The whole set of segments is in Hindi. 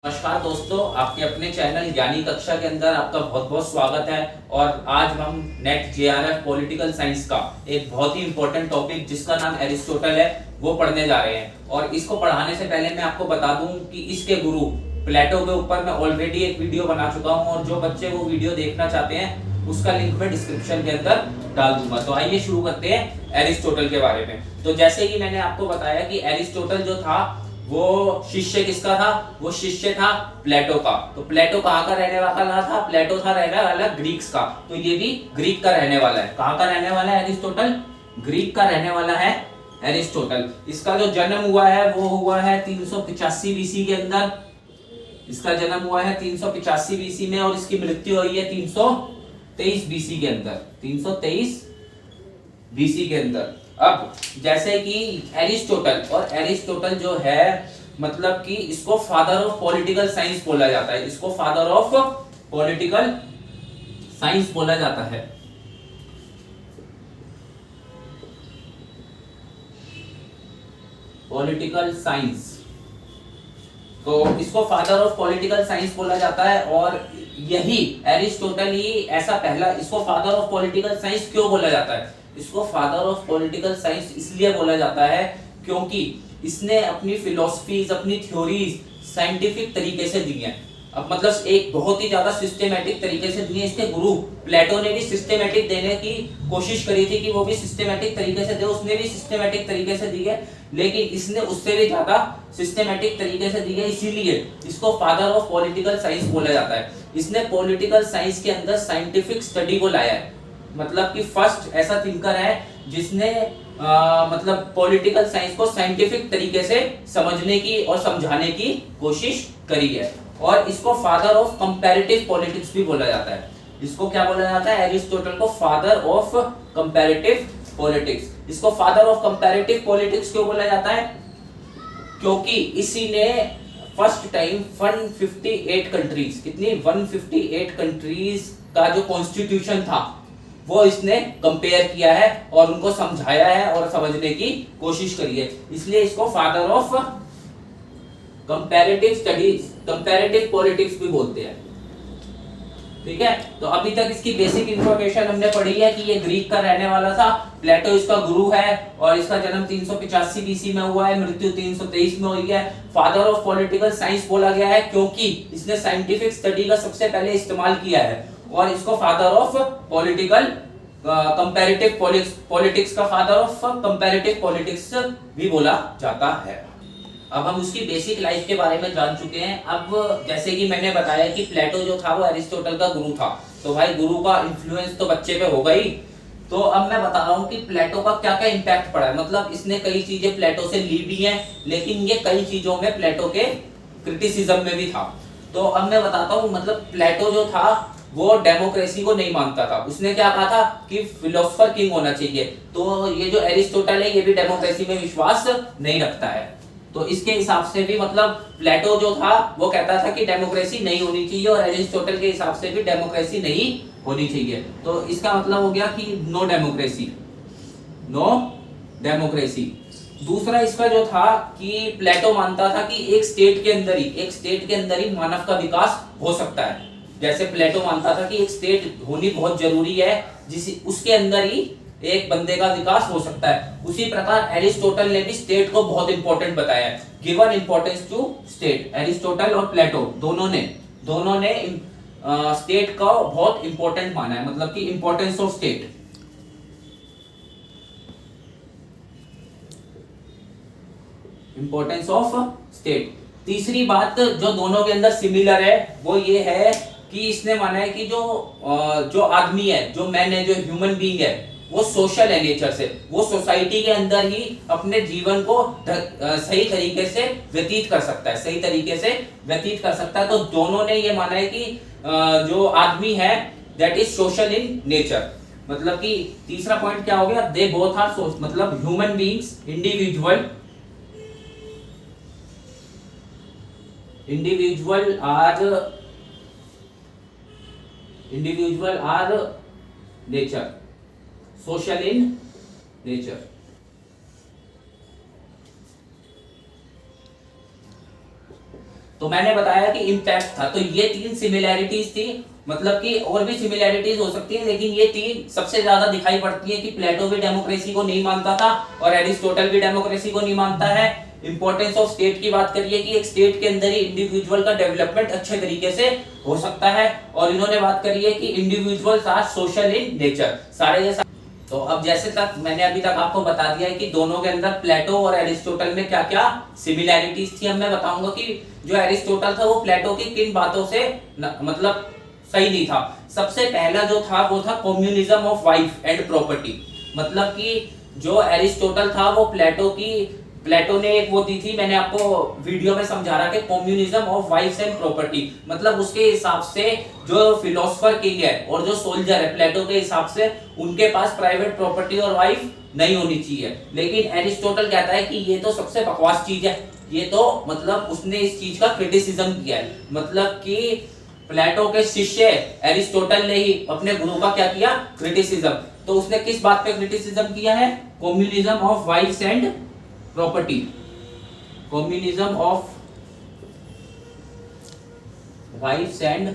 नमस्कार दोस्तों, आपके अपने चैनल ज्ञानी कक्षा के अंदर आपका बहुत बहुत स्वागत है। और आज हम नेट जेआरएफ पॉलिटिकल साइंस का एक बहुत ही इंपॉर्टेंट टॉपिक जिसका नाम एरिस्टोटल है वो पढ़ने जा रहे हैं। और इसको पढ़ाने से पहले मैं आपको बता दूं कि इसके गुरु प्लेटो के ऊपर मैं ऑलरेडी एक वीडियो बना चुका हूं और जो बच्चे वो वीडियो देखना चाहते हैं उसका लिंक मैं डिस्क्रिप्शन के अंदर डाल दूंगा। तो आइए शुरू करते हैं एरिस्टोटल के बारे में। तो जैसे कि मैंने आपको बताया कि एरिस्टोटल जो था वो शिष्य किसका था? वो शिष्य था प्लेटो का। तो प्लेटो कहाँ का रहने वाला था? प्लेटो था रहने वाला ग्रीक्स का। तो ये भी ग्रीक का रहने वाला है। कहाँ का रहने वाला है एरिस्टोटल? ग्रीक का रहने वाला है एरिस्टोटल। इसका जो जन्म हुआ है वो हुआ है 385 बीसी के अंदर। इसका जन्म हुआ है 385 बीसी में और इसकी मृत्यु हुई है 323 बीसी के अंदर। 323 बीसी के अंदर। अब जैसे कि एरिस्टोटल जो है मतलब कि इसको फादर ऑफ पॉलिटिकल साइंस बोला जाता है। इसको फादर ऑफ पॉलिटिकल साइंस बोला जाता है। पॉलिटिकल साइंस, तो इसको फादर ऑफ पॉलिटिकल साइंस बोला जाता है। और यही एरिस्टोटल ही ऐसा पहला, इसको फादर ऑफ पॉलिटिकल साइंस क्यों बोला जाता है? इसको फादर ऑफ पॉलिटिकल साइंस इसलिए बोला जाता है क्योंकि इसने अपनी फिलॉसफीज, अपनी थ्योरीज साइंटिफिक तरीके से दी हैं। अब मतलब एक बहुत ही ज्यादा सिस्टेमेटिक तरीके से दी है। इसके गुरु प्लेटो ने भी सिस्टेमेटिक देने की कोशिश करी थी कि वो भी सिस्टेमेटिक तरीके से दे, उसने भी सिस्टेमेटिक तरीके से दी है, लेकिन इसने उससे भी ज्यादा सिस्टेमेटिक तरीके से दी है। इसीलिए इसको फादर ऑफ पॉलिटिकल साइंस बोला जाता है। इसने पॉलिटिकल साइंस के अंदर साइंटिफिक स्टडी को लाया है। मतलब कि फर्स्ट ऐसा थिंकर है जिसने मतलब पॉलिटिकल साइंस को साइंटिफिक तरीके से समझने की और समझाने की कोशिश करी है। और इसको फादर ऑफ कंपैरेटिव पॉलिटिक्स भी बोला जाता है। इसको क्या बोला जाता है? एरिस्टोटल को फादर ऑफ कंपैरेटिव पॉलिटिक्स। इसको फादर ऑफ कंपैरेटिव पॉलिटिक्स क्यों बोला जाता है? क्योंकि इसी ने फर्स्ट टाइम 158 कंट्रीज, कितनी? 158 कंट्रीज का जो कॉन्स्टिट्यूशन था वो इसने कंपेयर किया है और उनको समझाया है और समझने की कोशिश करी है। इसलिए इसको father of comparative studies, comparative politics भी बोलते हैं। ठीक है, तो अभी तक इसकी बेसिक इंफॉर्मेशन हमने पढ़ी है कि ये ग्रीक का रहने वाला था। प्लेटो इसका गुरु है और इसका जन्म 385 बीसी में हुआ है, मृत्यु 323 में हुई है। फादर ऑफ पॉलिटिकल साइंस बोला गया है क्योंकि इसने साइंटिफिक स्टडी का सबसे पहले इस्तेमाल किया है। और इसको father of political comparative politics का फादर ऑफ कंपैरेटिव पॉलिटिक्स भी बोला जाता है। अब हम उसकी बेसिक लाइफ के बारे में जान चुके हैं। अब जैसे कि मैंने बताया कि प्लेटो जो था वो एरिस्टोटल का गुरु था, तो भाई गुरु का इन्फ्लुएंस तो बच्चे पे होगा ही। तो अब मैं बता रहा हूँ कि प्लेटो का क्या क्या इम्पैक्ट पड़ा है। मतलब इसने कई चीजें प्लेटो से ली भी हैं, लेकिन ये कई चीजों में प्लेटो के क्रिटिसिज्म में भी था। तो अब मैं बताता हूँ, मतलब प्लेटो जो था वो डेमोक्रेसी को नहीं मानता था। उसने क्या कहा था कि फिलोसोफर किंग होना चाहिए। तो ये जो एरिस्टोटल है ये भी डेमोक्रेसी में विश्वास नहीं रखता है। तो इसके हिसाब से भी मतलब प्लेटो जो था वो कहता था कि डेमोक्रेसी नहीं होनी चाहिए और एरिस्टोटल के हिसाब से भी डेमोक्रेसी नहीं होनी चाहिए। तो इसका मतलब हो गया कि नो डेमोक्रेसी, नो डेमोक्रेसी। दूसरा इसका जो था कि प्लेटो मानता था कि एक स्टेट के अंदर ही मानव का विकास हो सकता है। जैसे प्लेटो मानता था कि एक स्टेट होनी बहुत जरूरी है उसके अंदर ही एक बंदे का विकास हो सकता है। उसी प्रकार एरिस्टोटल ने भी स्टेट को बहुत इंपॉर्टेंट बताया है, given importance to state. Aristotle और प्लेटो दोनों ने स्टेट को बहुत इंपॉर्टेंट माना है, मतलब कि importance of state. Importance of state. तीसरी बात जो दोनों के अंदर सिमिलर है वो ये है कि इसने माना है कि जो आदमी है, जो मैन है, जो ह्यूमन बीइंग है, वो सोशल है नेचर से। वो सोसाइटी के अंदर ही अपने जीवन को सही तरीके से व्यतीत कर सकता है, तो दोनों ने ये माना है कि जो आदमी है that is social in nature. मतलब कि तीसरा पॉइंट क्या हो गया? दे बोथ आर मतलब human beings, individual are nature, social in nature। तो मैंने बताया कि इम्पैक्ट था। तो ये 3 सिमिलैरिटीज थी, मतलब कि और भी सिमिलैरिटीज हो सकती है, लेकिन ये 3 सबसे ज्यादा दिखाई पड़ती है कि प्लेटो भी डेमोक्रेसी को नहीं मानता था और एरिस्टोटल भी डेमोक्रेसी को नहीं मानता है। इंपॉर्टेंस ऑफ स्टेट की बात करिए कि एक स्टेट के अंदर ही इंडिविजुअल का डेवलपमेंट अच्छे तरीके से हो सकता है, और इन्होंने बात करी है कि individuals are social in nature, सारे तो अब जैसे तक मैंने अभी तक आपको बता दिया है कि दोनों के अंदर प्लेटो और एरिस्टोटल में क्या क्या सिमिलैरिटीज थी। अब मैं बताऊंगा कि जो एरिस्टोटल था वो प्लेटो की किन बातों से मतलब सही नहीं था। सबसे पहला जो था वो था communism of wife and property. मतलब कि जो एरिस्टोटल था वो प्लेटो ने एक वो दी थी, मैंने आपको वीडियो में समझा रहा कि communism of wives and property, मतलब उसके हिसाब से जो फिलोसोफर किंग है और जो सोल्जर है प्लेटो के हिसाब से उनके पास प्राइवेट प्रॉपर्टी और वाइफ नहीं होनी चाहिए। लेकिन एरिस्टोटल कहता है कि ये तो सबसे बकवास चीज है, ये तो मतलब उसने इस चीज का क्रिटिसिज्म किया है। मतलब कि प्लेटो के शिष्य एरिस्टोटल ने ही अपने गुरु का क्या किया, क्रिटिसिज्म। तो उसने किस बात पे क्रिटिसिज्म किया है, communism of wives and property, communism of wives and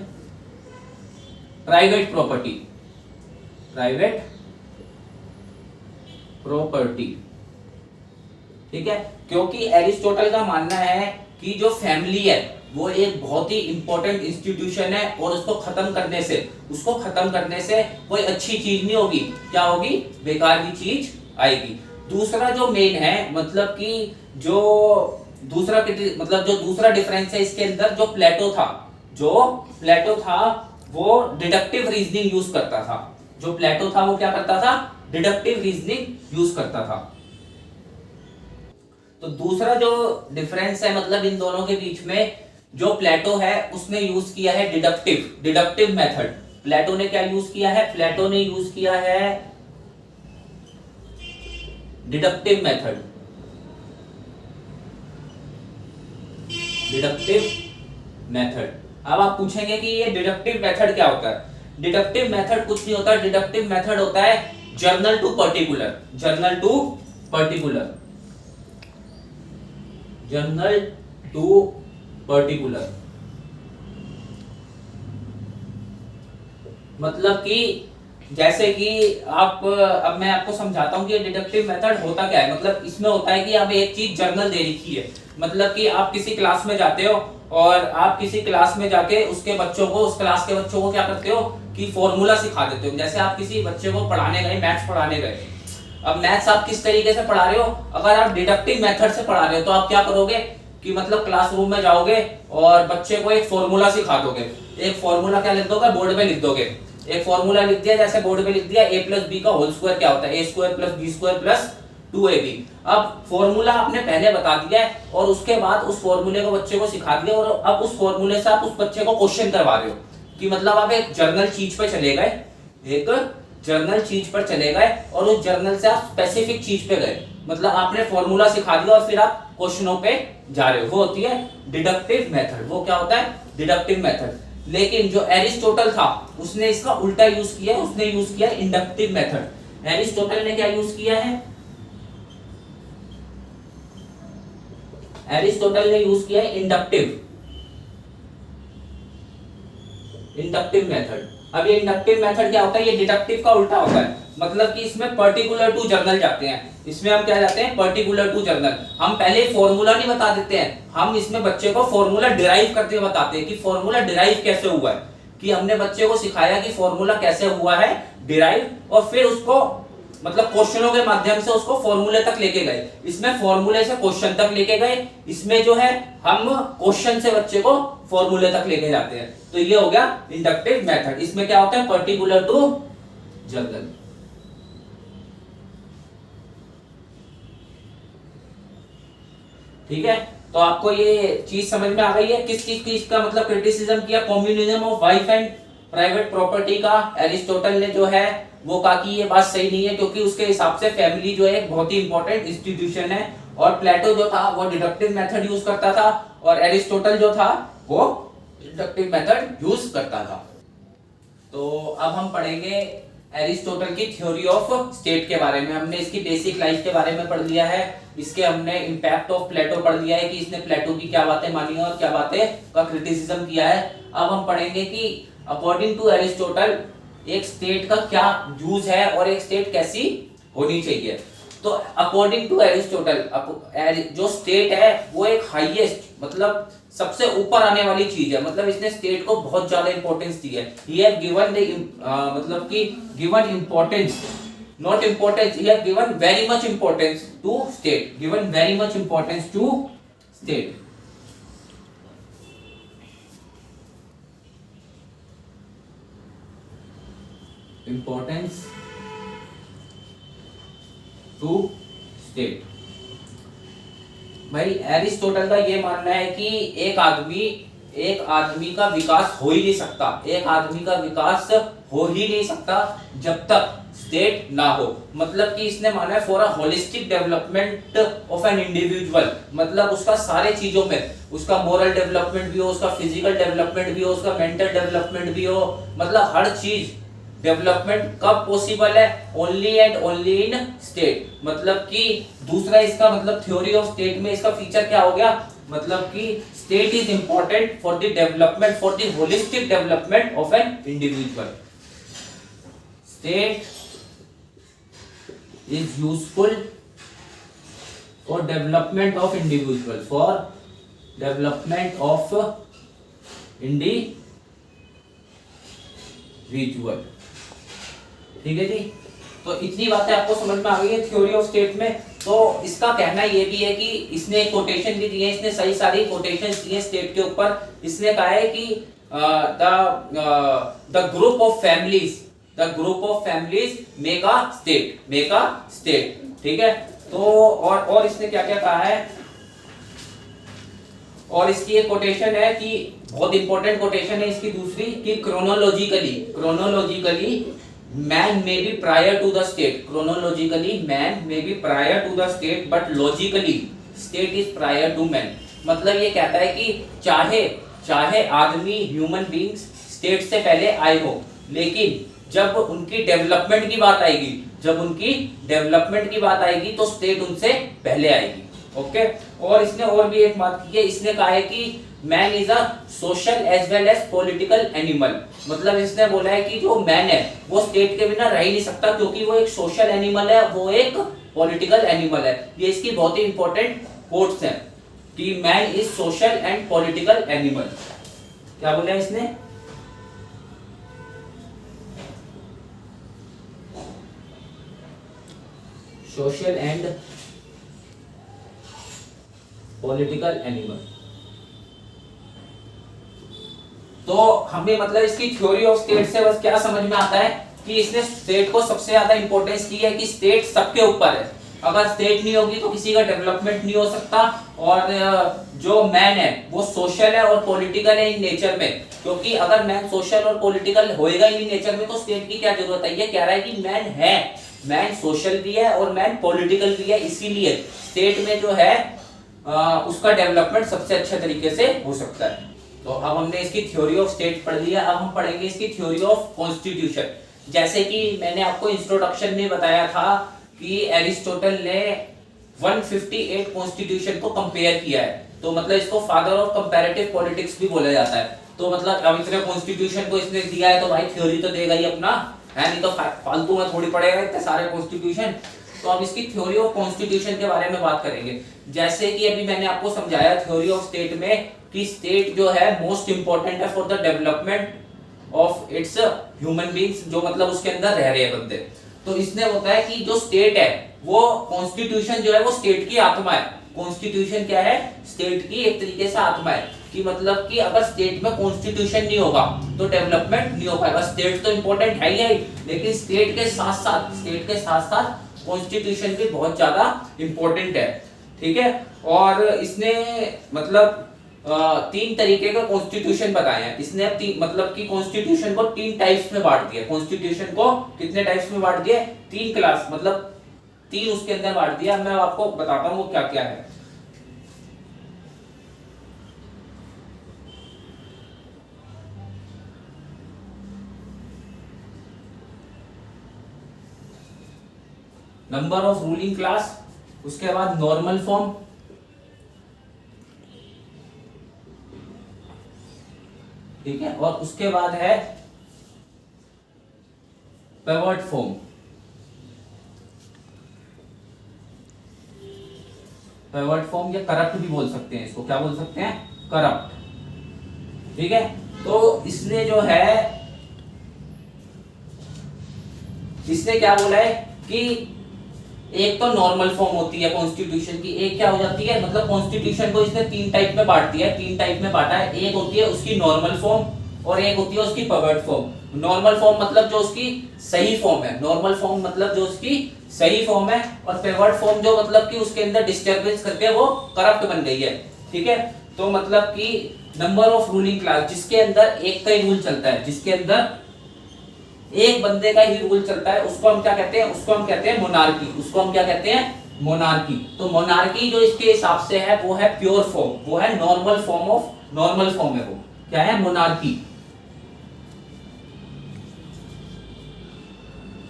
private property, private property. ठीक है, क्योंकि एरिस्टोटल का मानना है कि जो फैमिली है वो एक बहुत ही इंपॉर्टेंट इंस्टीट्यूशन है और उसको खत्म करने से कोई अच्छी चीज नहीं होगी, क्या होगी, बेकार की चीज आएगी। दूसरा जो मेन है, मतलब कि जो दूसरा डिफरेंस है इसके अंदर, जो प्लेटो था वो डिडक्टिव रीजनिंग यूज करता था। जो प्लेटो था वो क्या करता था, डिडक्टिव रीजनिंग यूज करता था। तो दूसरा जो डिफरेंस है मतलब इन दोनों के बीच में, जो प्लेटो है उसने यूज किया है डिडक्टिव मेथड। प्लेटो ने क्या यूज किया है, प्लेटो ने यूज किया है डिडक्टिव मेथड। अब आप पूछेंगे कि ये डिडक्टिव मेथड क्या होता है। डिडक्टिव मेथड कुछ नहीं होता, डिडक्टिव मेथड होता है जर्नल टू पर्टिकुलर। मतलब कि जैसे कि अब मैं आपको समझाता हूं कि डिडक्टिव मेथड होता क्या है। मतलब इसमें होता है कि अब एक चीज जर्नल दे रखी है, मतलब कि आप किसी क्लास में जाते हो और आप किसी क्लास में जाके उस क्लास के बच्चों को क्या करते हो कि फॉर्मूला सिखा देते हो। जैसे आप किसी बच्चे को पढ़ाने गए, मैथ्स पढ़ाने गए, अब मैथ्स आप किस तरीके से पढ़ा रहे हो, अगर आप डिडक्टिव मेथड से पढ़ा रहे हो तो आप क्या करोगे कि मतलब क्लासरूम में जाओगे और बच्चे को एक फॉर्मूला सिखा दोगे। एक फॉर्मूला क्या लिख दोगे, बोर्ड पे लिख दोगे। एक फॉर्मूला लिख दिया, जैसे बोर्ड पे लिख दिया a प्लस बी का होल स्क्वायर क्या होता है, a square plus B square plus 2ab। अब फॉर्मूला आपने पहले बता दिया है और उसके बाद उस फॉर्मूले को बच्चे को सिखा दिया, और अब उस फॉर्मूले से आप उस बच्चे को क्वेश्चन करवा रहे हो कि मतलब आप एक जर्नल चीज पे चले गए और उस जर्नल से आप स्पेसिफिक चीज पे गए। मतलब आपने फॉर्मूला सिखा दिया और फिर आप क्वेश्चनों पे जा रहे हो, वो होती है डिडक्टिव मेथड। वो क्या होता है, डिडक्टिव मेथड। लेकिन जो एरिस्टोटल था उसने इसका उल्टा यूज किया, उसने यूज किया इंडक्टिव मेथड। एरिस्टोटल ने क्या यूज किया है, एरिस्टोटल ने यूज किया है इंडक्टिव मेथड। अब ये इंडक्टिव मेथड क्या होता है, ये डिडक्टिव का उल्टा होता है। मतलब कि इसमें पर्टिकुलर टू जर्नल जाते हैं, इसमें हम क्या जाते हैं, पर्टिकुलर टू जर्नल। हम पहले फॉर्मूला नहीं बता देते हैं, हम इसमें बच्चे को फॉर्मूला डिराइव करते हुए बताते हैं कि फॉर्मूला डिराइव कैसे हुआ है, कि हमने बच्चे को सिखाया कि फॉर्मूला कैसे हुआ है डिराइव, और फिर उसको मतलब क्वेश्चनों के माध्यम से उसको फॉर्मूले तक लेके गए। इसमें फॉर्मूले से क्वेश्चन तक लेके गए, इसमें जो है हम क्वेश्चन से बच्चे को फॉर्मूले तक लेके जाते हैं। तो ये हो गया इंडक्टिव मेथड। इसमें क्या होता है, पर्टिकुलर टू जर्नल। ठीक है, तो आपको ये चीज समझ में आ गई है, किस चीज की इसका मतलब क्रिटिसिज्म किया, communism of wife and private property का। एरिस्टोटल ने जो है वो कहा कि ये बात सही नहीं है, क्योंकि उसके हिसाब से फैमिली जो है एक बहुत ही इंपॉर्टेंट इंस्टीट्यूशन है। और प्लेटो जो था वो डिडक्टिव मेथड यूज करता था, और एरिस्टोटल जो था वो इंडक्टिव मेथड यूज करता था। तो अब हम पढ़ेंगे एरिस्टोटल की थ्योरी ऑफ स्टेट के बारे में। हमने इसकी बेसिक लाइफ के बारे में पढ़ लिया है, इसके हमने इम्पैक्ट ऑफ प्लेटो पढ़ लिया है कि इसने प्लेटो की क्या बातें मानी है और क्या बातें का क्रिटिसिज्म किया है। अब हम पढ़ेंगे कि अकॉर्डिंग टू एरिस्टोटल एक स्टेट का क्या यूज है और एक स्टेट कैसी होनी चाहिए। तो अकॉर्डिंग टू एरिस्टोटल जो स्टेट है वो एक हाईएस्ट मतलब सबसे ऊपर आने वाली चीज है, मतलब इसने स्टेट को बहुत ज्यादा इंपॉर्टेंस दी है। ही हैव गिवन द मतलब कि given importance, not importance, he have given very much importance to state, given very much importance to state. Importance to state. भाई एरिस्टोटल का ये मानना है कि एक आदमी का विकास हो ही नहीं सकता, एक आदमी का विकास हो ही नहीं सकता जब तक स्टेट ना हो। मतलब कि इसने माना है for a holistic development of an individual, मतलब उसका सारे चीजों में उसका मोरल डेवलपमेंट भी हो, उसका फिजिकल डेवलपमेंट भी हो, उसका मेंटल डेवलपमेंट भी हो, मतलब हर चीज डेवलपमेंट कब पॉसिबल है, only and only in state. मतलब कि दूसरा इसका मतलब थ्योरी ऑफ स्टेट में इसका फीचर क्या हो गया, मतलब कि state is important for the development, for the holistic development of an individual. State is useful for development of individual, for development of individual. ठीक है जी, तो इतनी बातें आपको समझ में आ गई है थ्योरी ऑफ स्टेट में। तो इसका कहना ये भी है कि इसने कोटेशन भी दी है, इसने सही सारी कोटेशंस दी है स्टेट के ऊपर। इसने कहा है कि the group of families make a state, ठीक है। तो और इसने क्या क्या कहा है, और इसकी एक कोटेशन है कि बहुत इंपॉर्टेंट कोटेशन है इसकी दूसरी, कि chronologically man may be prior to the state, chronologically man may be prior to the state but logically state is prior to man। मतलब ये कहता है कि चाहे आदमी ह्यूमन बीइंग्स स्टेट से पहले आए हो, लेकिन जब उनकी डेवलपमेंट की बात आएगी तो स्टेट उनसे पहले आएगी। ओके, और इसने और भी एक बात की है, इसने कहा है कि man is a social as well as political animal. मतलब इसने बोला है कि जो मैन है वो स्टेट के बिना रह ही नहीं सकता, क्योंकि वो एक सोशल एनिमल है, वो एक पॉलिटिकल एनिमल है। ये इसकी बहुत ही इंपॉर्टेंट कोट्स हैं कि man is social and political animal. क्या बोला इसने, सोशल एंड पॉलिटिकल एनिमल। तो हमें मतलब इसकी थ्योरी ऑफ स्टेट से बस क्या समझ में आता है कि इसने स्टेट को सबसे ज्यादा इंपॉर्टेंस दी है कि स्टेट सबके ऊपर है। अगर स्टेट नहीं होगी तो किसी का डेवलपमेंट नहीं हो सकता, और जो मैन है वो सोशल है और पॉलिटिकल है इन नेचर में, क्योंकि अगर मैन सोशल और पॉलिटिकल होएगा ही नहीं नेचर में तो स्टेट की क्या जरूरत है। ये कह रहा है कि मैन सोशल भी है और मैन पॉलिटिकल भी है, इसीलिए स्टेट में जो है उसका डेवलपमेंट सबसे अच्छे तरीके से हो सकता है। तो अब हमने इसकी थ्योरी ऑफ स्टेट पढ़ लिया, अब हम पढ़ेंगे इसकी थ्योरी ऑफ कॉन्स्टिट्यूशन। जैसे कि मैंने आपको इंट्रोडक्शन में बताया था कि एरिस्टोटल ने 158 कॉन्स्टिट्यूशन को कंपेयर किया है, तो मतलब इसको फादर ऑफ कंपैरेटिव पॉलिटिक्स भी बोला जाता है। तो मतलब अब इतने कॉन्स्टिट्यूशन को इसने दिया है तो भाई थ्योरी तो देगा ही अपना, है नहीं तो फालतू में थोड़ी पड़ेगा इतने सारे कॉन्स्टिट्यूशन। तो अब इसकी थ्योरी ऑफ कॉन्स्टिट्यूशन के बारे में बात करेंगे। जैसे कि अभी मैंने आपको समझाया थ्योरी ऑफ स्टेट में कि स्टेट जो है मोस्ट इंपॉर्टेंट है for the development of its human beings, जो मतलब उसके अंदर रह रहे हैं बंदे। तो इसने बताया कि जो स्टेट है वो कॉन्स्टिट्यूशन जो है वो स्टेट की आत्मा है। कॉन्स्टिट्यूशन क्या है, स्टेट की एक तरीके से आत्मा है, कि मतलब कि अगर स्टेट में कॉन्स्टिट्यूशन नहीं होगा तो डेवलपमेंट नहीं हो पाएगा। स्टेट तो इंपॉर्टेंट है ही, लेकिन स्टेट के साथ साथ कॉन्स्टिट्यूशन भी बहुत ज्यादा इंपॉर्टेंट है, ठीक है। और इसने मतलब 3 तरीके का कॉन्स्टिट्यूशन बताए हैं इसने, मतलब कि कॉन्स्टिट्यूशन को 3 टाइप्स में बांट दिया। कॉन्स्टिट्यूशन को कितने टाइप्स में बांट दिया, 3 क्लास, मतलब 3 उसके अंदर बांट दिया। मैं आपको बताता हूँ वो क्या क्या है। नंबर ऑफ रूलिंग क्लास, उसके बाद नॉर्मल फॉर्म, ठीक है, और उसके बाद है पिवट फॉर्म। पिवट फॉर्म या करप्ट भी बोल सकते हैं इसको, क्या बोल सकते हैं, करप्ट, ठीक है। तो इसने जो है, इसने क्या बोला है कि एक तो नॉर्मल फॉर्म होती है कॉन्स्टिट्यूशन की, एक क्या हो जाती है, मतलब कॉन्स्टिट्यूशन को इसने तीन टाइप में बांट दिया है, तीन टाइप में बांटा है। एक होती है उसकी नॉर्मल फॉर्म और एक होती है उसकी पिवट फॉर्म। नॉर्मल फॉर्म मतलब जो उसकी सही फॉर्म है, नॉर्मल फॉर्म मतलब जो उसकी सही फॉर्म है, और पिवट फॉर्म जो मतलब कि उसके अंदर डिस्टर्बेंस करके वो करप्ट बन गई है, ठीक है। तो मतलब कि नंबर ऑफ रूलिंग क्लास, जिसके अंदर एक का ही रूल चलता है, जिसके अंदर एक बंदे का ही रूल चलता है, उसको हम क्या कहते हैं, उसको हम कहते हैं मोनार्की, उसको हम क्या कहते हैं, मोनार्की। तो मोनार्की जो इसके हिसाब से है वो है प्योर फॉर्म, वो है normal form of, normal form है वो, क्या है, मोनार्की,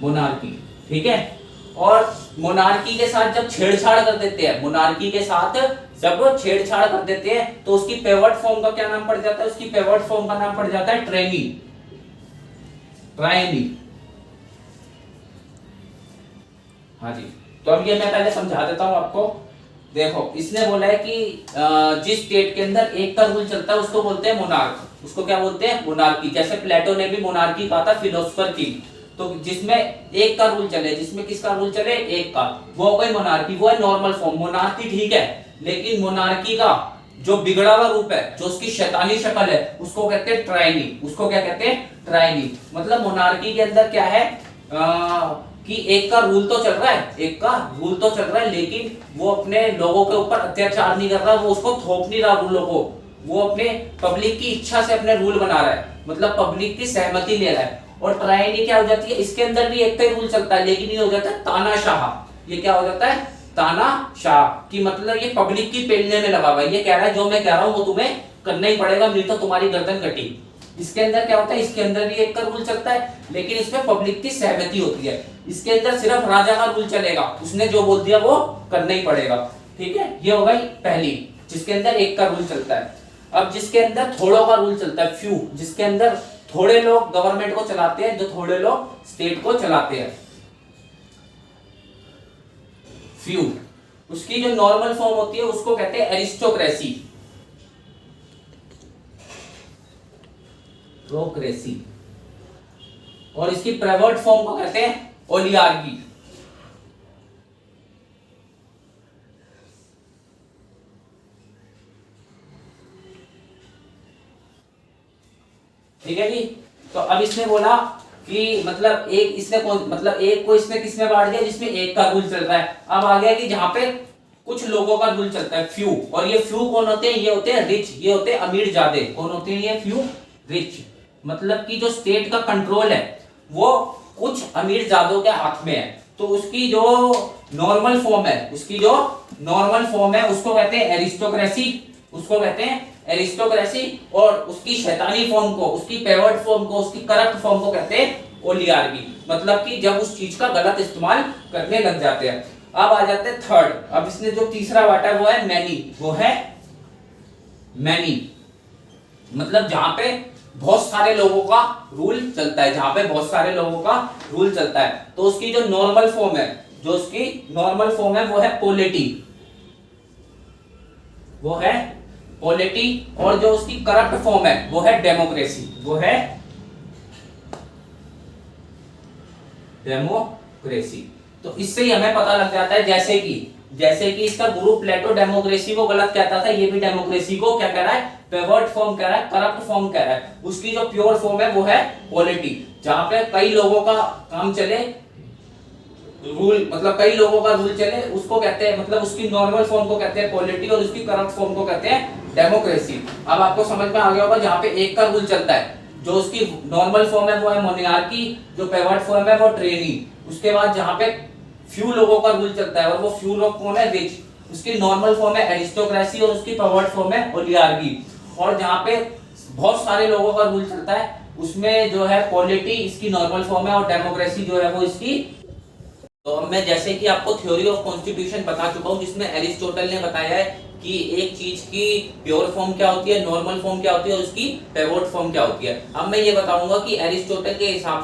मोनार्की, ठीक है। और मोनार्की के साथ जब छेड़छाड़ कर देते हैं, मोनार्की के साथ जब छेड़छाड़ कर देते हैं तो उसकी पिवट फॉर्म का क्या नाम पड़ जाता है, उसकी पिवट फॉर्म का नाम पड़ जाता है ट्रेनी, ट्रायनी। हाँ जी, तो अब ये मैं पहले समझा देता हूं आपको। देखो इसने बोला है कि जिस स्टेट के अंदर एक का रूल चलता है उसको बोलते हैं मोनार्क, उसको क्या बोलते हैं, मोनार्की। जैसे प्लेटो ने भी मोनार्की कहा था, फिलोसोफर की, तो जिसमें एक का रूल चले, जिसमें किसका रूल चले, एक का, वो कोई मोनार्की, वो है नॉर्मल फॉर्म। मोनार्की ठीक है, लेकिन मोनार्की का जो बिगड़ा हुआ रूप है, जो उसकी शैतानी शक्ल है, उसको कहते हैं ट्रायनी, उसको क्या कहते हैं, ट्रायनी। मतलब मोनार्की के अंदर क्या है कि एक का रूल तो चल रहा है, एक का रूल तो चल रहा है, लेकिन वो अपने लोगों के ऊपर अत्याचार नहीं कर रहा, वो उसको थोप नहीं रहा रूलों को, वो अपने पब्लिक की इच्छा से अपने रूल बना रहा है, मतलब पब्लिक की सहमति ले रहा है। और ट्रायनी क्या हो जाती है, इसके अंदर भी एक का ही रूल चलता है, लेकिन ये हो जाता है तानाशाह। ये क्या हो जाता है, तानाशाह, की मतलब ये पब्लिक की पेलने में लगा हुआ है, ये कह रहा है जो मैं कह रहा हूं वो तुम्हें करना ही पड़ेगा, नहीं तो तुम्हारी गर्दन कटी। इसके अंदर क्या होता है, इसके अंदर भी एक का रूल चलता है, लेकिन इसमें पब्लिक की सहमति होती है। इसके अंदर सिर्फ राजा का रूल चलेगा, उसने जो बोल दिया वो करना ही पड़ेगा, ठीक है। ये हो गई पहली, जिसके अंदर एक का रूल चलता है। अब जिसके अंदर थोड़ों का रूल चलता है, फ्यू, जिसके अंदर थोड़े लोग गवर्नमेंट को चलाते हैं, जो थोड़े लोग स्टेट को चलाते हैं, फ्यू, उसकी जो नॉर्मल फॉर्म होती है उसको कहते हैं एरिस्टोक्रेसी, प्रोक्रेसी। और इसकी पिवट फॉर्म को कहते हैं ओलिगार्की। ठीक है जी। तो अब इसने बोला कि मतलब एक इसने मतलब एक को इसने किसमें बांट दिया, जिसमें एक का रूल चल रहा है। अब आ गया कि जहां पे कुछ लोगों का रूल चलता है, फ्यू, और ये फ्यू कौन होते हैं, ये होते हैं रिच, ये होते हैं अमीर जादे। कौन होते हैं ये फ्यू, रिच, मतलब कि जो स्टेट का कंट्रोल है वो कुछ अमीर जादों के हाथ में है। तो उसकी जो नॉर्मल फॉर्म है, उसकी जो नॉर्मल फॉर्म है उसको कहते हैं एरिस्टोक्रेसी, उसको कहते हैं एरिस्टोक्रेसी। और उसकी शैतानी फॉर्म को, उसकी पिवट फॉर्म को, उसकी करप्ट फॉर्म को कहते हैं ओलिगार्की, मतलब कि जब उस चीज का गलत इस्तेमाल करने लग जाते हैं। अब आ जाते हैं थर्ड। अब इसने जो तीसरा बांटा है वो है मैनी, वो है मैनी, मतलब जहां पे बहुत सारे लोगों का रूल चलता है, जहां पे बहुत सारे लोगों का रूल चलता है। तो उसकी जो नॉर्मल फॉर्म है, जो उसकी नॉर्मल फॉर्म है वो है पोलिटी, वो है पोलिटी। और जो उसकी करप्ट फॉर्म है वो है डेमोक्रेसी, वो है डेमोक्रेसी। तो इससे ही हमें पता लग जाता है, जैसे कि इसका गुरु प्लेटो डेमोक्रेसी को गलत कहता था, ये भी डेमोक्रेसी को क्या कह रहा है, पिवट फॉर्म कह रहा है, करप्ट फॉर्म कह रहा है। उसकी जो प्योर फॉर्म है वो है पॉलिटी, जहां पे कई लोगों का काम चले, रूल, मतलब कई लोगों का रूल चले, उसको कहते हैं, मतलब उसकी नॉर्मल फॉर्म को कहते हैं पॉलिटी और उसकी करप्ट फॉर्म को कहते हैं डेमोक्रेसी। अब आपको समझ में आ गया होगा, जहां पे एक का रूल चलता है, जो उसकी नॉर्मल फॉर्म है वो है मोनार्की, जो पिवट फॉर्म है वो ट्रेनी। उसके बाद जहां पे फ्यू लोगों का रूल चलता है और वो फ्यू लोग कौन है, रिच, उसकी नॉर्मल फॉर्म है एरिस्टोक्रेसी और उसकी पिवट फॉर्म है ओलिगार्की। और जहां पे बहुत सारे लोगों का रूल चलता है उसमें जो है पॉलिटी इसकी नॉर्मल फॉर्म है और डेमोक्रेसी जो है वो इसकी तो अब मैं जैसे कि आपको थ्योरी ऑफ कॉन्स्टिट्यूशन बता चुका हूं, जिसमें एरिस्टोटल ने बताया है कि एक चीज की प्योर फॉर्म क्या होती है, नॉर्मल फॉर्म क्या होती है और उसकी पिवोट फॉर्म क्या होती है। अब मैं ये बताऊंगा कि एरिस्टोटल के हिसाब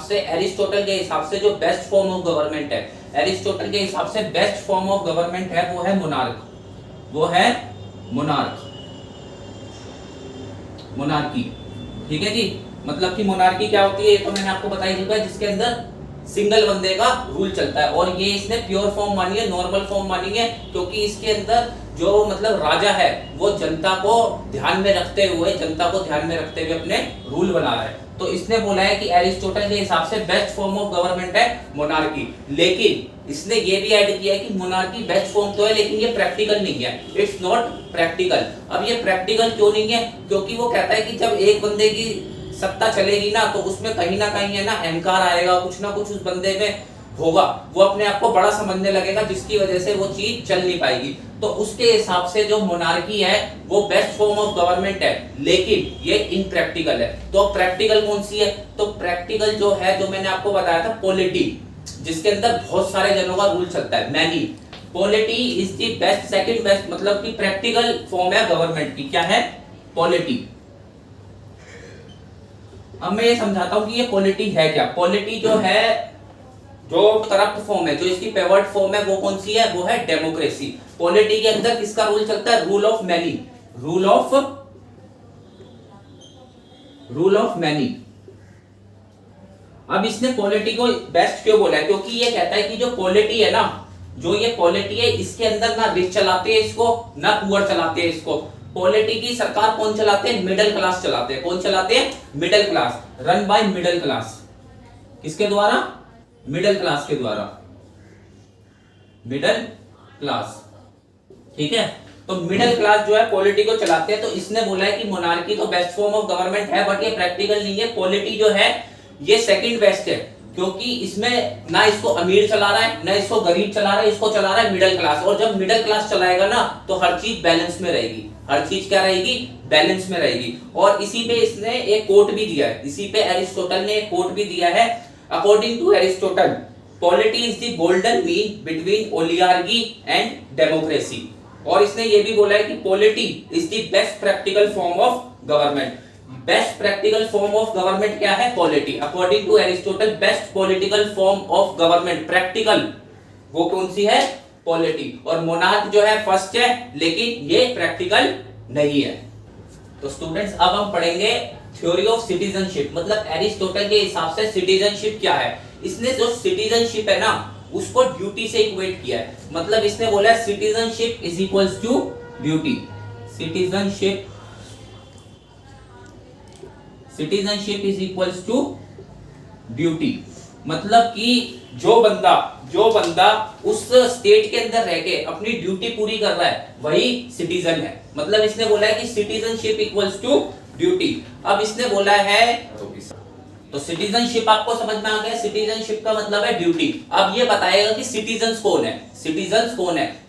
से जो बेस्ट फॉर्म ऑफ गवर्नमेंट है, एरिस्टोटल के हिसाब से बेस्ट फॉर्म ऑफ गवर्नमेंट है वो है मोनार्क, वो है मोनार्की। ठीक है जी, मतलब कि मोनार्की क्या होती है ये तो मैंने आपको बता ही दिया, जिसके अंदर सिंगल बंदे का रूल चलता है। और ये इसने प्योर फॉर्म मानी है, नॉर्मल फॉर्म मानी है, क्योंकि इसके अंदर जो मतलब राजा है वो जनता को ध्यान में रखते हुए अपने रूल बना रहा है। तो इसने बोला है कि एरिस्टोटल के हिसाब से बेस्ट फॉर्म ऑफ गवर्नमेंट है मोनार्की, लेकिन इसने ये भी ऐड किया है कि मोनार्की बेस्ट फॉर्म तो है लेकिन ये प्रैक्टिकल नहीं है, इट्स नॉट प्रैक्टिकल। अब ये प्रैक्टिकल क्यों नहीं है, क्योंकि वो कहता है कि जब एक बंदे की सत्ता चलेगी ना तो उसमें कहीं ना कहीं है ना अहंकार आएगा, कुछ ना कुछ उस बंदे में होगा, वो अपने आप को बड़ा समझने लगेगा, जिसकी वजह से वो चीज चल नहीं पाएगी। तो उसके हिसाब से जो मोनार्की है वो बेस्ट फॉर्म ऑफ गवर्नमेंट है, लेकिन ये इनप्रैक्टिकल है। तो प्रैक्टिकल कौन सी है, तो प्रैक्टिकल जो है, जो मैंने आपको बताया था पॉलिटी, जिसके अंदर बहुत सारे जनों का रूल चलता है, many. Polity is the best, second best, मतलब कि प्रैक्टिकल फॉर्म है गवर्नमेंट की, क्या है, पॉलिटी। अब मैं ये समझाता हूं कि ये पॉलिटी है क्या। पॉलिटी जो है, जो करप्ट फॉर्म है, जो इसकी पेवर्ट फॉर्म है, वो कौन सी है, वो है डेमोक्रेसी। पॉलिटी के अंदर किसका रूल चलता है, rule of many, rule of many. अब इसने पॉलिटी को बेस्ट क्यों बोला है, क्योंकि ये कहता है कि जो पॉलिटी है ना, जो ये पॉलिटी है, इसके अंदर ना रिच चलाते हैं इसको, ना पुअर चलाते हैं इसको। पॉलिटी की सरकार कौन चलाते हैं, मिडिल क्लास चलाते हैं। कौन चलाते हैं, middle class, run by middle class. किसके द्वारा, मिडिल क्लास के द्वारा, मिडिल क्लास। ठीक है, तो मिडिल क्लास जो है पॉलिटी को चलाते हैं। तो इसने बोला है कि मोनार्की तो बेस्ट फॉर्म ऑफ गवर्नमेंट है, बट ये प्रैक्टिकल नहीं है। पॉलिटी जो है ये सेकंड बेस्ट है, क्योंकि इसमें ना इसको अमीर चला रहा है, ना इसको गरीब चला रहा है, इसको चला रहा है मिडिल क्लास। और जब मिडिल क्लास चलाएगा ना तो हर चीज बैलेंस में रहेगी, हर चीज क्या रहेगी, बैलेंस में रहेगी। और इसी पे इसने एक कोट भी दिया है, इसी पे एरिस्टोटल ने एक कोट भी दिया है। According to Aristotle, polity is the golden mean between oligarchy and democracy. और इसने ये भी बोला है कि polity is the best practical form of government. Best practical form of government क्या है, polity. According to Aristotle, best political form of government practical, वो कौन सी है, पॉलिटी। और मोनार्क जो है फर्स्ट है, लेकिन ये प्रैक्टिकल नहीं है। तो स्टूडेंट्स अब हम पढ़ेंगे थ्योरी ऑफ सिटीजनशिप, मतलब एरिस्टोटल के हिसाब से सिटीजनशिप क्या है। इसने जो सिटीजनशिप है ना उसको ड्यूटी से इक्वेट किया है। मतलब इसने बोला है citizenship is equals to duty. Citizenship is equals to duty, मतलब कि जो बंदा उस स्टेट के अंदर रह के अपनी ड्यूटी पूरी कर रहा है वही सिटीजन है। मतलब इसने बोला है कि सिटीजनशिप इक्वल्स टू ड्यूटी। अब इसने बोला है, तो सिटीजनशिप आपको समझ में आ गया, सिटीजनशिप का मतलब है ड्यूटी। अब ये बताएगा कि सिटीजन्स कौन है,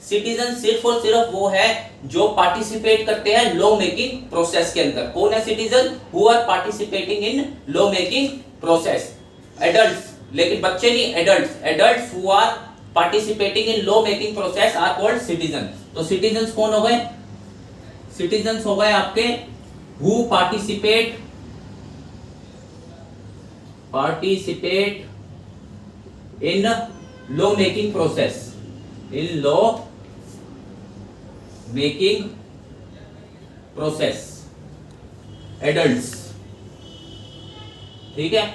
सिटीजन सिर्फ और सिर्फ वो है जो पार्टिसिपेट करते हैं लॉ मेकिंग प्रोसेस के अंदर। कौन है citizen, who are participating in law making process. Adults, लेकिन बच्चे नहीं, adults who are participating in law making process are called citizen. तो सिटीजन्स कौन हो गए, सिटीजन्स हो गए आपके who participate in law making process, in law making process, adults। ठीक है,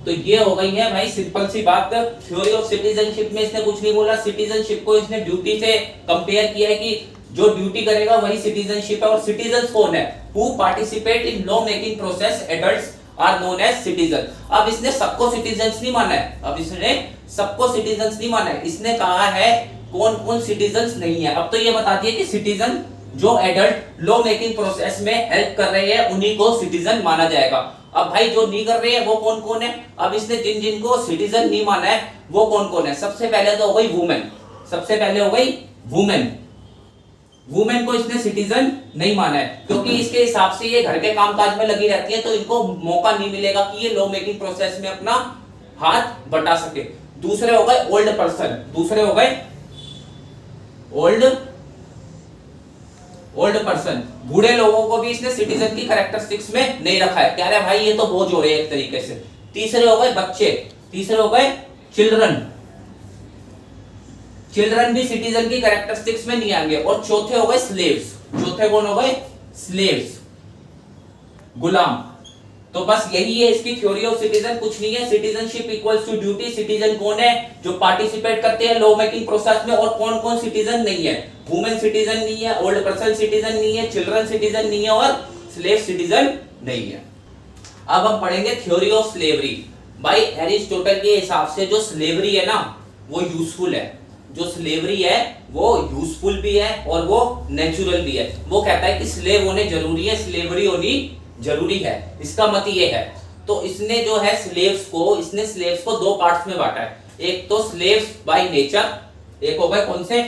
तो ये हो गई है भाई सिंपल सी बात। थ्योरी ऑफ सिटीजनशिप में इसने कुछ नहीं बोला, सिटीजनशिप को इसने ड्यूटी से कंपेयर किया है कि जो ड्यूटी करेगा वही सिटीजनशिप है। और सिटीजन्स कौन है, who participate in law making process, adults are known as citizen. अब इसने सबको सिटीजन्स नहीं माना है, इसने कहा है कौन कौन सिटीजन्स नहीं है। अब तो ये बता दिया कि सिटीजन जो एडल्ट लॉ मेकिंग प्रोसेस में हेल्प कर रहे हैं उन्हीं को सिटीजन माना जाएगा। अब भाई जो नहीं कर रहे हैं वो कौन कौन है। अब इसने जिन को सिटीजन नहीं माना है वो कौन कौन है। सबसे पहले तो हो गई वुमेन, वुमेन को इसने सिटीजन नहीं माना है, क्योंकि इसके हिसाब से ये घर के कामकाज में लगी रहती है तो इनको मौका नहीं मिलेगा कि ये लॉ मेकिंग प्रोसेस में अपना हाथ बटा सके। दूसरे हो गए ओल्ड पर्सन, दूसरे हो गए ओल्ड पर्सन। बूढ़े लोगों को भी इसने सिटीजन की कैरेक्टरिस्टिक्स में नहीं रखा है, कह रहे भाई ये तो बोझ हो रहे हैं एक तरीके से। तीसरे हो गए बच्चे, तीसरे हो गए चिल्ड्रन, चिल्ड्रन भी सिटीजन की कैरेक्टरिस्टिक्स में नहीं आएंगे। और चौथे हो गए स्लेव्स, चौथे कौन हो गए? स्लेव्स, गुलाम। तो बस यही है इसकी थ्योरी ऑफ सिटीजन, कुछ नहीं है। Citizenship equals to duty. Citizen कौन है? जो पार्टिसिपेट करते हैं लॉ मेकिंग प्रोसेस में। और कौन कौन सिटीजन नहीं है? वुमेन सिटीजन नहीं है, ओल्ड पर्सन सिटीजन नहीं है, चिल्ड्रन सिटीजन नहीं है और स्लेव सिटीजन नहीं है। अब हम पढ़ेंगे थ्योरी ऑफ स्लेवरी। भाई एरिस्टोटल के हिसाब से जो स्लेवरी है ना वो यूजफुल है, जो स्लेवरी है वो यूजफुल भी है और वो नेचुरल भी है। वो कहता है कि स्लेव होने जरूरी है, स्लेवरी होनी जरूरी है, इसका मत ये है। तो इसने जो है स्लेव्स को दो पार्ट्स में बांटा है। एक तो स्लेव्स बाय नेचर, एक हो गए कौन से?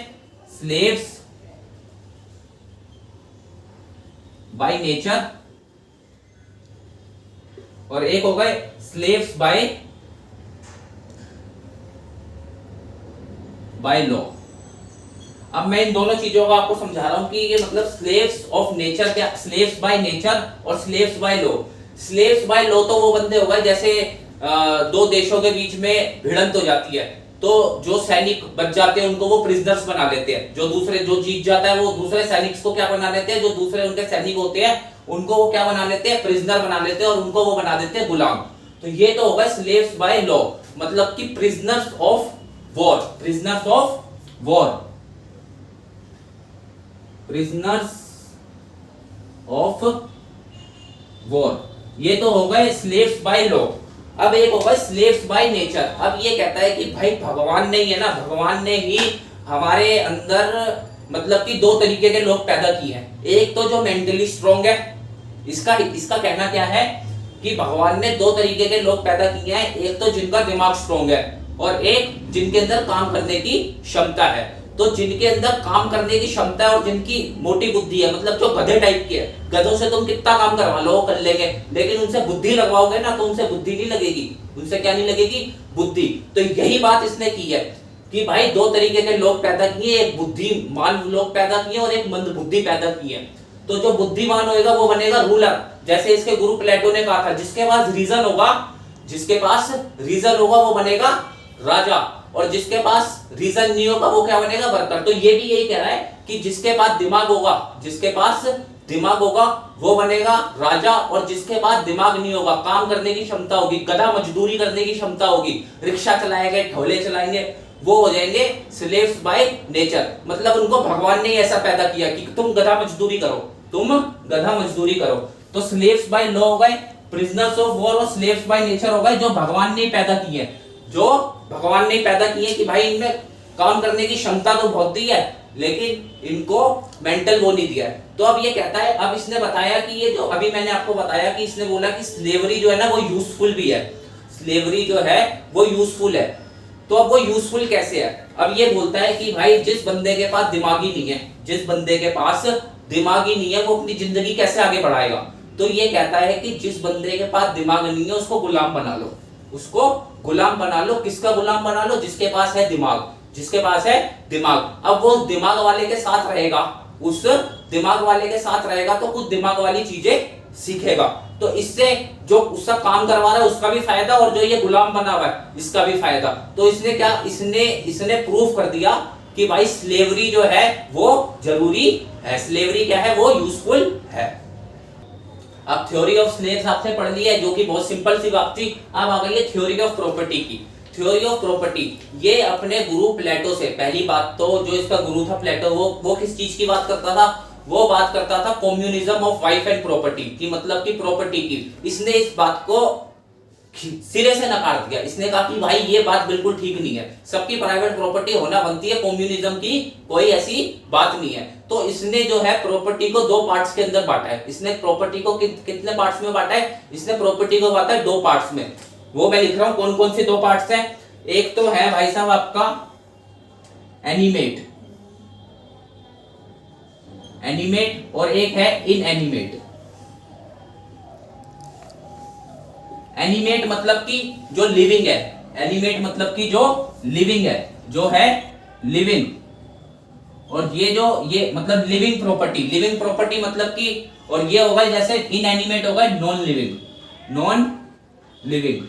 स्लेव्स बाय नेचर, और एक हो गए स्लेव्स बाय लॉ। अब मैं इन दोनों चीजों को आपको समझा रहा हूं कि ये मतलब स्लेव्स ऑफ नेचर क्या, स्लेव्स बाय नेचर और slaves by law. Slaves by law तो वो बंदे हो गए जैसे दो देशों के बीच में भिड़ंत हो जाती है तो जो सैनिक बच जाते हैं उनको वो प्रिजनर्स बना लेते हैं। जो जीत जाता है वो दूसरे सैनिक को क्या बना लेते हैं, जो दूसरे उनके सैनिक होते हैं उनको वो क्या बना लेते हैं? प्रिजनर बना लेते हैं और उनको वो बना देते हैं गुलाम। तो ये तो होगा स्लेव्स बाय लॉ, मतलब कि prisoners of war, prisoners of war, prisoners of war. ये तो हो गए स्लेव्स बाय लॉ। अब एक होगा स्लेव्स बाय नेचर। अब ये कहता है कि भाई भगवान ने ही है ना, भगवान ने ही हमारे अंदर मतलब कि दो तरीके के लोग पैदा किए हैं। एक तो जो मेंटली स्ट्रॉन्ग है, इसका कहना क्या है कि भगवान ने दो तरीके के लोग पैदा किए हैं। एक तो जिनका दिमाग स्ट्रॉन्ग है और एक जिनके अंदर काम करने की क्षमता है। तो जिनके अंदर काम करने की क्षमता है और जिनकी मोटी बुद्धि है, मतलब जो गधे टाइप के है, गधों से तुम कितना काम करवा लो कर लेंगे, लेकिन उनसे बुद्धि लगवाओगे ना तो उनसे बुद्धि नहीं लगेगी। उनसे क्या नहीं लगेगी? बुद्धि। तो यही बात इसने की है कि भाई दो तरीके के लोग पैदा किए, एक बुद्धिमान लोग पैदा किए और एक मंद बुद्धि पैदा किए। तो जो बुद्धिमान होगा वो बनेगा रूलर, जैसे इसके गुरु प्लेटो ने कहा था, जिसके पास रीजन होगा वो बनेगा राजा, और जिसके पास रीजन नहीं होगा वो क्या बनेगा? वर्कर। तो ये भी यही कह रहा है कि जिसके पास दिमाग होगा वो बनेगा राजा, और जिसके पास दिमाग नहीं होगा, काम करने की क्षमता होगी, गधा मजदूरी करने की क्षमता होगी, रिक्शा चलाएंगे, ढोले चलाएंगे, वो हो जाएंगे स्लेव्स बाय नेचर। मतलब उनको भगवान ने ऐसा पैदा किया कि तुम गधा मजदूरी करो। तो स्लेव्स बाय लॉ हो गए, प्रिजनर्स ऑफ वॉर, और स्लेव्स बाय नेचर हो गए जो भगवान ने पैदा किए, कि भाई इनमें काम करने की क्षमता तो बहुत दी है लेकिन इनको मेंटल वो नहीं दिया है। तो अब ये कहता है, अब इसने बताया कि ये जो अभी मैंने आपको बताया कि इसने बोला कि स्लेवरी जो है ना वो यूजफुल भी है, स्लेवरी जो है वो यूजफुल है। तो अब वो यूजफुल कैसे है? अब ये बोलता है कि भाई जिस बंदे के पास दिमाग ही नहीं है वो अपनी जिंदगी कैसे आगे बढ़ाएगा? तो ये कहता है कि जिस बंदे के पास दिमाग नहीं है उसको गुलाम बना लो। किसका गुलाम बना लो? जिसके पास है दिमाग। अब वो दिमाग वाले के साथ रहेगा, तो कुछ दिमाग वाली चीजें सीखेगा। तो इससे जो उसका काम करवा रहा है उसका भी फायदा, और जो ये गुलाम बना हुआ है इसका भी फायदा। तो इसने प्रूफ कर दिया कि भाई स्लेवरी जो है वो जरूरी है, स्लेवरी क्या है? वो यूजफुल है। अब थ्योरी ऑफ स्लेव्स आपसे पढ़ ली है जो कि बहुत सिंपल सी बात थी। अब आ गई है थ्योरी ऑफ प्रॉपर्टी की। थ्योरी ऑफ प्रॉपर्टी ये अपने गुरु प्लेटो से, पहली बात तो जो इसका गुरु था प्लेटो, वो किस चीज की बात करता था? वो बात करता था communism of wife and property की, मतलब कि प्रॉपर्टी की। इसने इस बात को सिरे से नकार दिया। इसने कहा कि भाई ये बात बिल्कुल ठीक नहीं है, सबकी प्राइवेट प्रॉपर्टी होना बनती है, कम्युनिज्म की कोई ऐसी बात नहीं है। तो इसने जो है प्रॉपर्टी को दो पार्ट्स के अंदर बांटा है। इसने प्रॉपर्टी को कितने पार्ट्स में बांटा है? इसने प्रॉपर्टी को बांटा है दो पार्ट्स में। वो मैं लिख रहा हूं कौन कौन से दो पार्ट्स हैं। एक तो है भाई साहब आपका एनिमेट और एक है इनएनिमेट। एनिमेट मतलब कि जो लिविंग है, एनिमेट मतलब कि जो लिविंग है, जो है लिविंग, और ये मतलब लिविंग प्रॉपर्टी मतलब कि, और ये होगा जैसे इनएनिमेट होगा नॉन लिविंग।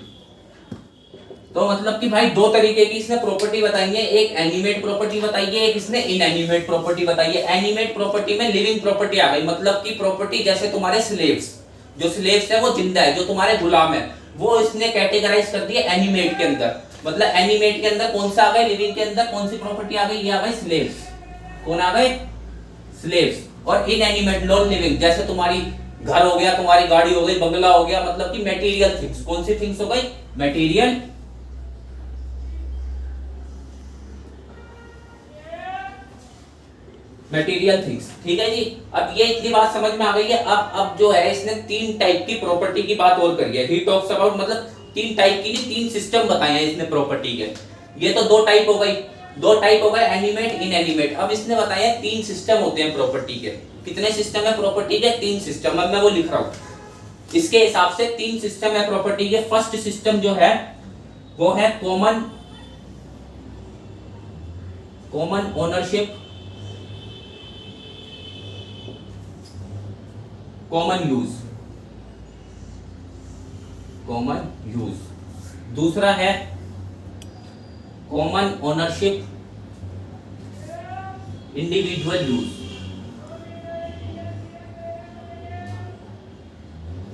तो मतलब कि भाई दो तरीके की इसने प्रॉपर्टी बताई है, एक एनिमेट प्रॉपर्टी बताई है, एक इसने इनएनिमेट प्रॉपर्टी बताई है। एनिमेट प्रॉपर्टी में लिविंग प्रॉपर्टी आ गई, मतलब कि प्रॉपर्टी जैसे तुम्हारे स्लेव्स, जो स्लेव्स है वो जिंदा है, जो तुम्हारे गुलाम है, वो इसने कैटेगराइज कर दिया एनिमेट के अंदर। मतलब एनिमेट के अंदर कौन सा आ गए, लिविंग के अंदर कौन सी प्रॉपर्टी आ गई, ये आ गई स्लेव्स। कौन आ गए, स्लेव्स। और इनएनिमेट नॉन लिविंग, जैसे तुम्हारी घर हो गया, तुम्हारी गाड़ी हो गई, बंगला हो गया, मतलब कि मटेरियल थिंग्स। कौन सी थिंग्स हो गई, मटेरियल थिंग्स। ठीक है जी, अब ये इतनी बात समझ में आ गई है। अब जो है इसने तीन टाइप की प्रॉपर्टी की बात और करी है। ही टॉक्स अबाउट, मतलब तीन टाइप की, तीन सिस्टम बताए हैं इसने प्रॉपर्टी के। ये तो दो टाइप हो गए, एनिमेट इनएनिमेट। अब इसने बताया तीन सिस्टम होते हैं प्रॉपर्टी के। कितने सिस्टम है प्रॉपर्टी के, तीन सिस्टम। अब मैं वो लिख रहा हूं, इसके हिसाब से तीन सिस्टम है प्रॉपर्टी के। फर्स्ट सिस्टम जो है वो है कॉमन ओनरशिप, कॉमन यूज। दूसरा है कॉमन ओनरशिप, इंडिविजुअल यूज।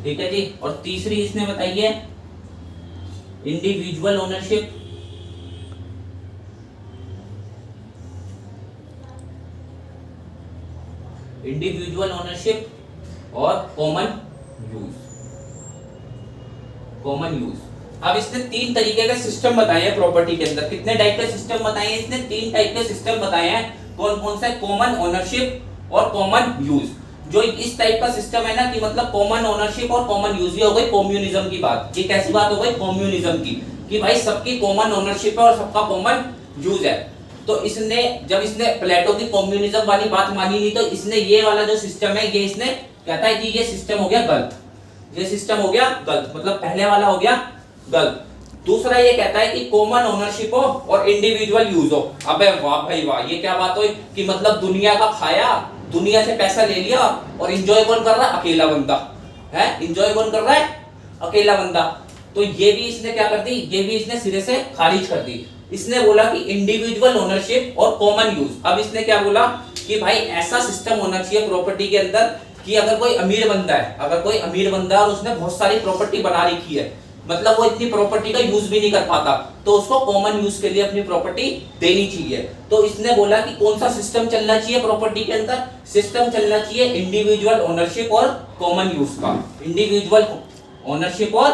ठीक है जी, और तीसरी इसने बताई है इंडिविजुअल ओनरशिप, और कॉमन यूज। अब इसने तीन तरीके के सिस्टम बताए हैं प्रॉपर्टी के अंदर। कितने टाइप के सिस्टम बताए हैं इसने, तीन टाइप के सिस्टम बताए हैं। कौन कौन से, कॉमन ओनरशिप और कॉमन यूज। जो इस टाइप का सिस्टम है ना, कि मतलब कॉमन ओनरशिप और कॉमन यूज, ये हो गई कम्युनिज्म की बात। ये कैसी बात हो गई, कम्युनिज्म की, कि भाई सबकी कॉमन ओनरशिप है और सबका कॉमन यूज है। तो जब इसने प्लेटो की कम्युनिज्म वाली बात मानी नहीं, तो इसने ये वाला जो सिस्टम है, ये इसने कहता है कि ये सिस्टम हो गया गलत, मतलब पहले वाला हो गया गलत। दूसरा ये कहता है कि कॉमन ओनरशिप हो और इंडिविजुअल यूज हो। अबे वाह भाई वाह, ये क्या बात हुई कि मतलब दुनिया का खाया, दुनिया से पैसा ले लिया, और एंजॉय कौन कर रहा है, अकेला बंदा है। एंजॉय कौन कर रहा है, अकेला बंदा। तो ये भी इसने क्या कर दी, ये भी इसने सिरे से खारिज कर दी। इसने बोला कि इंडिविजुअल ओनरशिप और कॉमन यूज। अब इसने क्या बोला कि भाई ऐसा सिस्टम होना चाहिए प्रॉपर्टी के अंदर कि अगर कोई अमीर बंदा है, और उसने बहुत सारी प्रॉपर्टी बना रखी है, मतलब वो इतनी प्रॉपर्टी का यूज भी नहीं कर पाता, तो उसको कॉमन यूज के लिए अपनी प्रॉपर्टी देनी चाहिए। तो इसने बोला कि कौन सा सिस्टम चलना चाहिए प्रॉपर्टी के अंदर, सिस्टम चलना चाहिए इंडिविजुअल ओनरशिप और कॉमन यूज का। इंडिविजुअल ओनरशिप और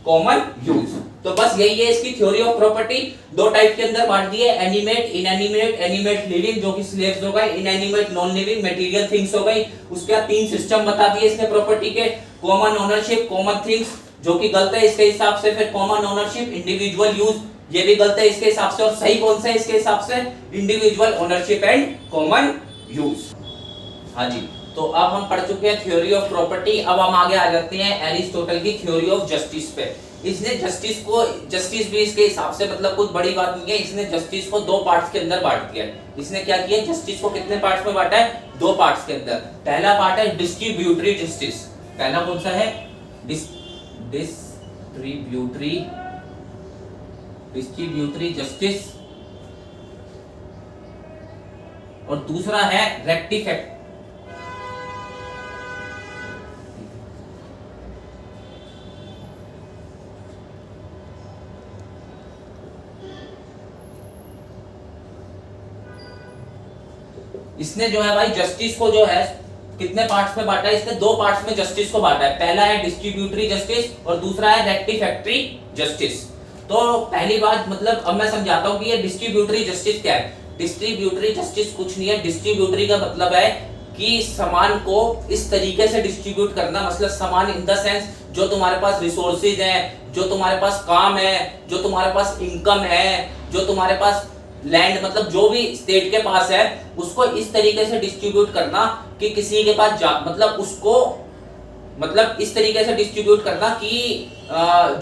कॉमन यूज। तो बस यही है इसकी थ्योरी ऑफ प्रॉपर्टी। दो टाइप के अंदर बांट दी है, एनिमेट इनएनिमेट। एनिमेट लिविंग जो कि स्लेव्स हो गए, inanimate non living material things हो गई। उसके बाद तीन सिस्टम बता दिए इसने प्रॉपर्टी के, कॉमन ओनरशिप, कॉमन थिंग्स जो कि गलत है इसके हिसाब से, फिर कॉमन ओनरशिप, इंडिविजुअल यूज ये भी गलत है इसके हिसाब से, और सही कौन सा है इसके हिसाब से, individual ownership and common use. हाँ जी, तो अब हम पढ़ चुके हैं थ्योरी ऑफ प्रॉपर्टी। अब हम आगे आ जाते हैं एरिस्टोटल की थ्योरी ऑफ जस्टिस पे। इसने जस्टिस भी इसके हिसाब से मतलब कुछ बड़ी बात नहीं है। इसने जस्टिस को दो पार्ट्स के अंदर बांट दिया है। इसने क्या किया, जस्टिस को कितने पार्ट्स में बांटा है, दो पार्ट्स के अंदर। पहला पार्ट है डिस्ट्रीब्यूटरी जस्टिस। पहला कौन सा है, डिस्ट्रीब्यूटरी जस्टिस, और दूसरा है रेक्टिफैक्ट। इसने जो है भाई जस्टिस को जो है कितने पार्ट्स में बांटा है, इसने दो पार्ट्स में जस्टिस को बांटा है। पहला है डिस्ट्रीब्यूटरी जस्टिस और दूसरा है रेक्टिफैक्टरी जस्टिस। तो पहली बात मतलब अब मैं समझाता हूं कि ये डिस्ट्रीब्यूटरी जस्टिस क्या है। डिस्ट्रीब्यूटरी जस्टिस कुछ नहीं है। डिस्ट्रीब्यूटरी का मतलब है कि सामान को इस तरीके से डिस्ट्रीब्यूट करना, मतलब सामान इन द सेंस जो तुम्हारे पास रिसोर्सेज हैं, जो तुम्हारे पास काम है, जो तुम्हारे पास इनकम है, जो तुम्हारे पास लैंड, मतलब जो भी स्टेट के पास है, उसको इस तरीके से डिस्ट्रीब्यूट करना कि किसी के पास मतलब उसको मतलब इस तरीके से डिस्ट्रीब्यूट करना कि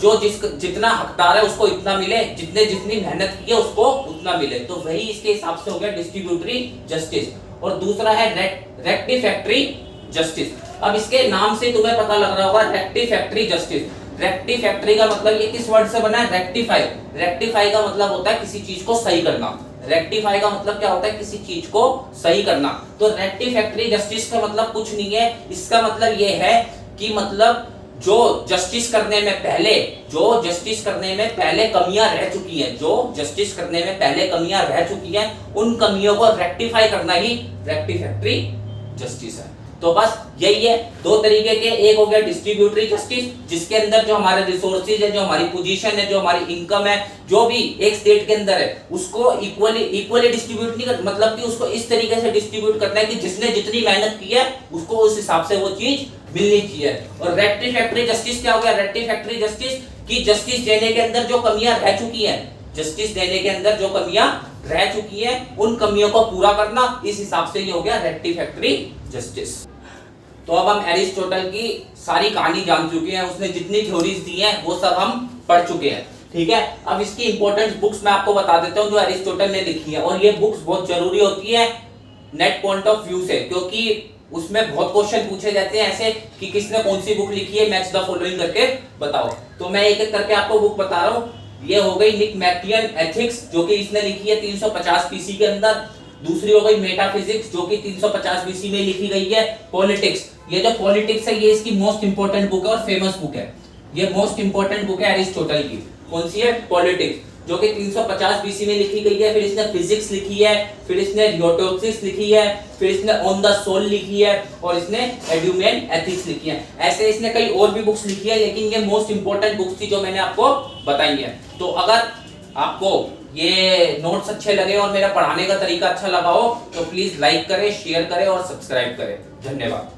जो जितना हकदार है उसको इतना मिले, जितनी मेहनत की है उसको उतना मिले। तो वही इसके हिसाब से हो गया डिस्ट्रीब्यूटरी जस्टिस। और दूसरा है रेक्टिफैक्टरी जस्टिस। अब इसके नाम से तुम्हें पता लग रहा होगा रेक्टिफैक्टरी जस्टिस। रेक्टिफैक्टरी का मतलब ये किस वर्ड से बना है? रेक्टिफाई। रेक्टिफाई का मतलब होता है किसी चीज को सही करना। रेक्टिफाई का मतलब क्या होता है? किसी चीज को सही करना। तो रेक्टिफैक्टरी जस्टिस का मतलब कुछ नहीं है, इसका मतलब ये है कि मतलब जो जस्टिस करने में पहले कमियां रह चुकी हैं, उन कमियों को रेक्टिफाई करना ही रेक्टिफैक्टरी जस्टिस है। तो बस यही है, दो तरीके के। एक हो गया डिस्ट्रीब्यूटरी जस्टिस, जिसके अंदर जो हमारे रिसोर्सेज है, जो हमारी पोजीशन है, जो हमारी इनकम है, जो भी एक स्टेट के अंदर है, उसको इक्वली डिस्ट्रीब्यूट नहीं कर, मतलब कि उसको इस तरीके से डिस्ट्रीब्यूट करना है कि जिसने जितनी मेहनत की है उसको उस हिसाब से वो चीज मिलनी चाहिए। और रेक्टिफैक्टरी जस्टिस क्या हो गया? रेक्टिफैक्टरी जस्टिस की जस्टिस देने के अंदर जो कमियां रह चुकी हैं, उन कमियों को पूरा करना, इस हिसाब से ये हो गया रेक्टिफैक्टरी जस्टिस। तो अब हम एरिस्टोटल की सारी कहानी जान चुके हैं, उसने जितनी थ्योरीज दी हैं वो सब हम पढ़ चुके हैं, ठीक है। अब इसकी इंपॉर्टेंट बुक्स मैं आपको बता देता हूं जो एरिस्टोटल ने लिखी है। और ये बुक्स बहुत जरूरी होती है नेट पॉइंट ऑफ व्यू से, क्योंकि उसमें बहुत क्वेश्चन पूछे जाते हैं ऐसे कि किसने कौन सी बुक लिखी है, मैच द फॉलोइंग करके बताओ। तो मैं एक एक करके आपको बुक बता रहा हूँ। ये हो गई निक मैकियन एथिक्स, जो कि इसने लिखी है 350 बीसी के अंदर। दूसरी हो गई मेटाफिजिक्स, जो कि 350 बीसी में लिखी गई है। पॉलिटिक्स, ये जो पॉलिटिक्स है ये इसकी मोस्ट इंपोर्टेंट बुक है और फेमस बुक है। ये मोस्ट इंपोर्टेंट बुक है एरिस्टोटल की। कौन सी है? पॉलिटिक्स, जो कि 350 बीसी में लिखी गई है। फिर इसने फिजिक्स लिखी है, फिर इसने रियोटोक्सिस लिखी है, फिर इसने ऑन द सोल लिखी है, और इसने एड्यूमेन एथिक्स लिखी है। ऐसे इसने कई और भी बुक्स लिखी है, लेकिन ये मोस्ट इंपोर्टेंट बुक्स थी जो मैंने आपको बताई है। तो अगर आपको ये नोट्स अच्छे लगे और मेरा पढ़ाने का तरीका अच्छा लगा हो तो प्लीज लाइक करें, शेयर करें और सब्सक्राइब करें। धन्यवाद।